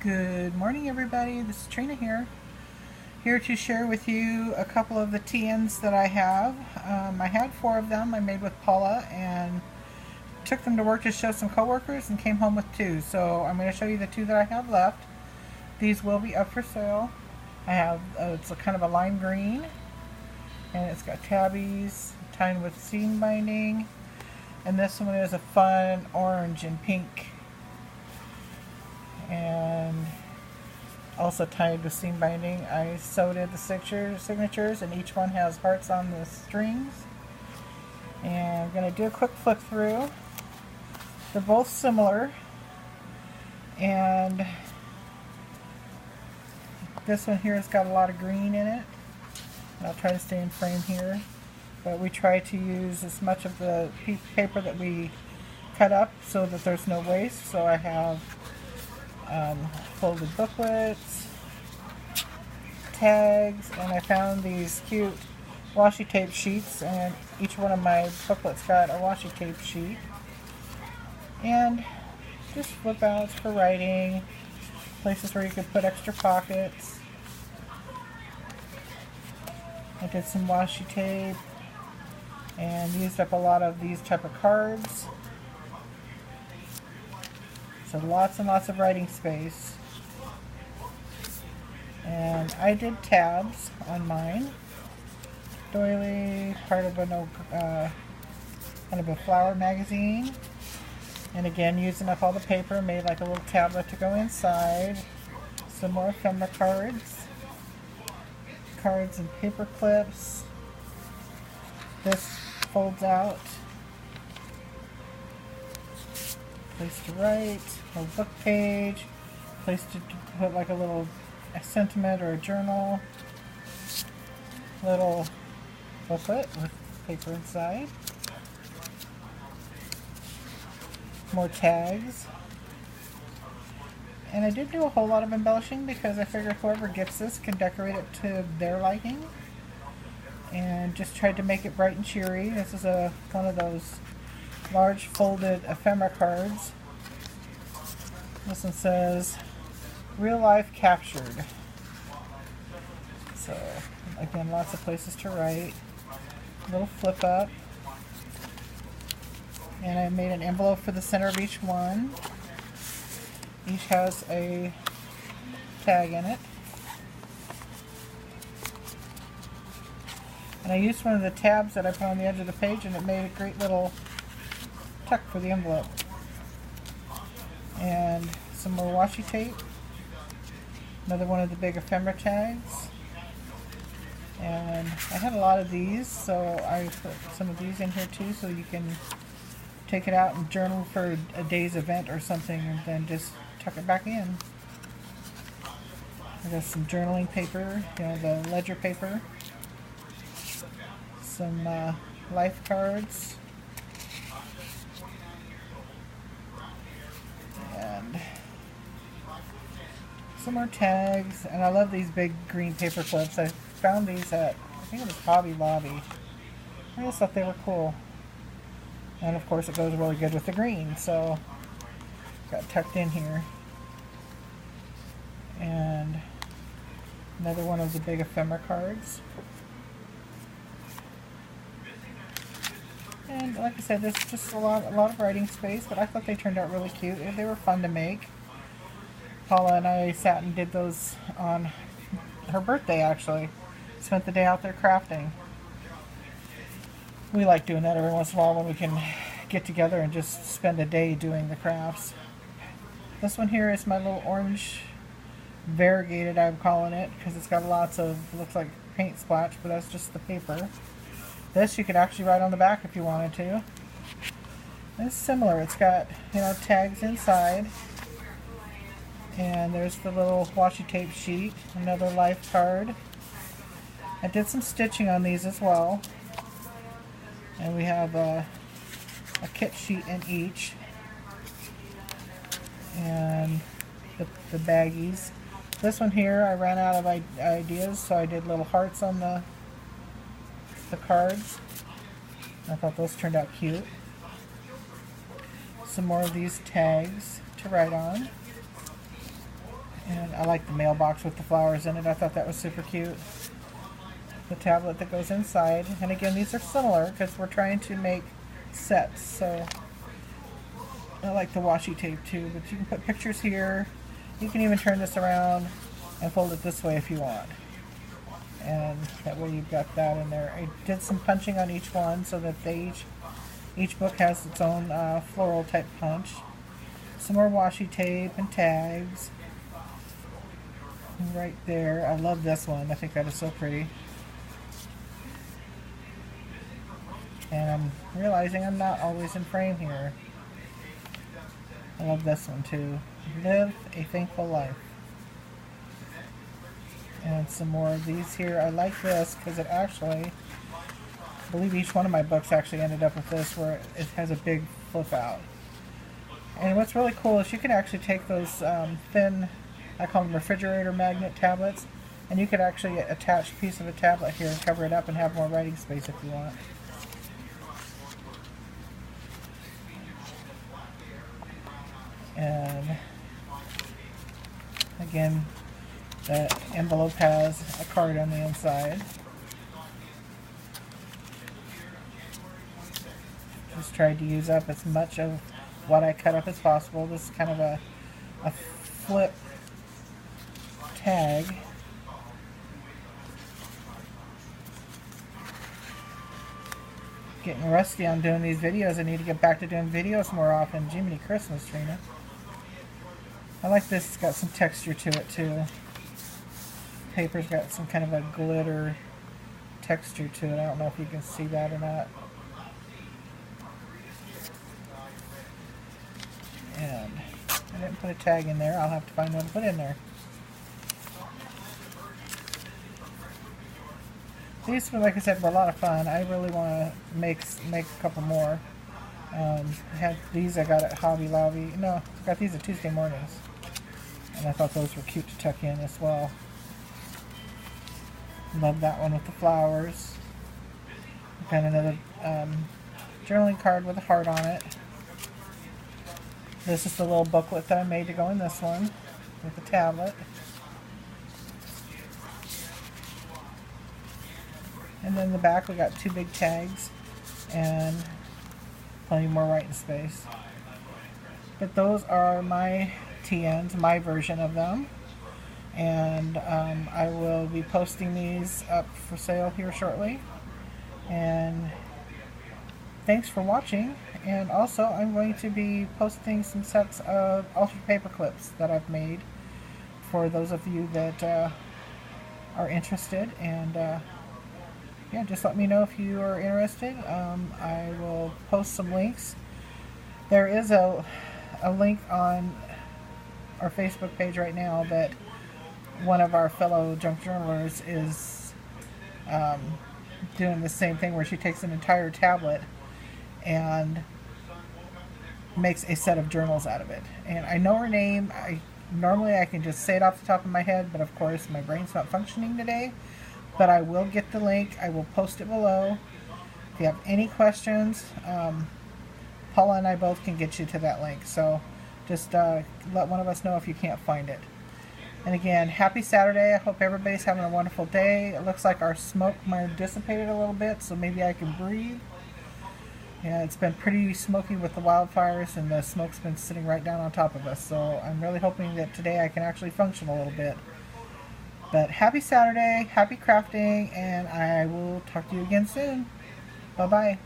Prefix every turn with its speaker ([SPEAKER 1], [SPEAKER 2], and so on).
[SPEAKER 1] Good morning, everybody. This is Trina here to share with you a couple of the TNs that I have. I had 4 of them I made with Paula and took them to work to show some coworkers and came home with 2. So I'm going to show you the 2 that I have left. These will be up for sale. I have, it's a kind of a lime green, and it's got tabbies tied with seam binding, and this one is a fun orange and pink, and also tied with seam binding. I sewed in the signatures, and each one has hearts on the strings. And I'm going to do a quick flip through. They're both similar, and this one here has got a lot of green in it. I'll try to stay in frame here, but we try to use as much of the paper that we cut up so that there's no waste. So I have folded booklets, tags, and I found these cute washi tape sheets, and each one of my booklets got a washi tape sheet. And just flip outs for writing, places where you could put extra pockets. I did some washi tape and used up a lot of these type of cards. So lots and lots of writing space. And I did tabs on mine. Doily, part of kind of a flower magazine. And again, using up all the paper, made like a little tablet to go inside. Some more ephemera cards. Cards and paper clips. This folds out. Place to write, a book page, place to put like a sentiment or a journal, little booklet with paper inside, more tags, and I did do a whole lot of embellishing because I figured whoever gets this can decorate it to their liking, and just tried to make it bright and cheery. This is one of those large folded ephemera cards. This one says real life captured. So again, lots of places to write. Little flip up, and I made an envelope for the center of each one. Each has a tag in it, and I used one of the tabs that I put on the edge of the page, and it made a great little tuck for the envelope. And some more washi tape, another one of the big ephemera tags, and I had a lot of these, so I put some of these in here too, so you can take it out and journal for a day's event or something, and then just tuck it back in. I got some journaling paper, the ledger paper, some life cards, and some more tags. And I love these big green paper clips. I found these at, I think it was Hobby Lobby. I just thought they were cool. And of course it goes really good with the green, so got tucked in here. And another one of the big ephemera cards. And like I said, there's just a lot of writing space, but I thought they turned out really cute. They were fun to make. Paula and I sat and did those on her birthday, actually. Spent the day out there crafting. We like doing that every once in a while when we can get together and just spend a day doing the crafts. This one here is my little orange variegated, I'm calling it, because it's got lots of, looks like paint splash, but that's just the paper. This you could actually write on the back if you wanted to. It's similar. It's got, tags inside. And there's the little washi tape sheet, another life card. I did some stitching on these as well. And we have a kit sheet in each. And the baggies. This one here, I ran out of ideas, so I did little hearts on the cards. I thought those turned out cute. Some more of these tags to write on. I like the mailbox with the flowers in it. I thought that was super cute. The tablet that goes inside. And again, these are similar because we're trying to make sets. So I like the washi tape too. But you can put pictures here. You can even turn this around and fold it this way if you want. And that way you've got that in there. I did some punching on each one so that each book has its own floral type punch. Some more washi tape and tags. Right there. I love this one. I think that is so pretty. And I'm realizing I'm not always in frame here. I love this one too. Live a Thankful Life. And some more of these here. I like this because it actually, I believe each one of my books actually ended up with this where it has a big flip out. And what's really cool is you can actually take those thin, I call them refrigerator magnet tablets, and you could actually attach a piece of a tablet here and cover it up and have more writing space if you want. And again, the envelope has a card on the inside. Just tried to use up as much of what I cut up as possible. This is kind of a flip tag. Getting rusty on doing these videos. I need to get back to doing videos more often. Jiminy Christmas, Trina. I like this. It's got some texture to it too. Paper's got some kind of a glitter texture to it. I don't know if you can see that or not. And I didn't put a tag in there. I'll have to find one to put in there. These, like I said, were a lot of fun. I really want to make a couple more. I had these I got at Hobby Lobby. No, I got these at Tuesday mornings. And I thought those were cute to tuck in as well. Love that one with the flowers. Got another journaling card with a heart on it. This is the little booklet that I made to go in this one with the tablet. And then in the back we got two big tags and plenty more writing space. But those are my TNs, my version of them. And I will be posting these up for sale here shortly. And thanks for watching. And also I'm going to be posting some sets of altered paper clips that I've made for those of you that are interested. And yeah, just let me know if you are interested. I will post some links. There is a link on our Facebook page right now that one of our fellow junk journalers is doing the same thing where she takes an entire tablet and makes a set of journals out of it. And I know her name. Normally I can just say it off the top of my head, but of course my brain's not functioning today. But I will get the link. I will post it below. If you have any questions, Paula and I both can get you to that link. So just let one of us know if you can't find it. And again, happy Saturday. I hope everybody's having a wonderful day. It looks like our smoke might have dissipated a little bit, so maybe I can breathe. Yeah, it's been pretty smoky with the wildfires, and the smoke's been sitting right down on top of us. So I'm really hoping that today I can actually function a little bit. But happy Saturday, happy crafting, and I will talk to you again soon. Bye-bye.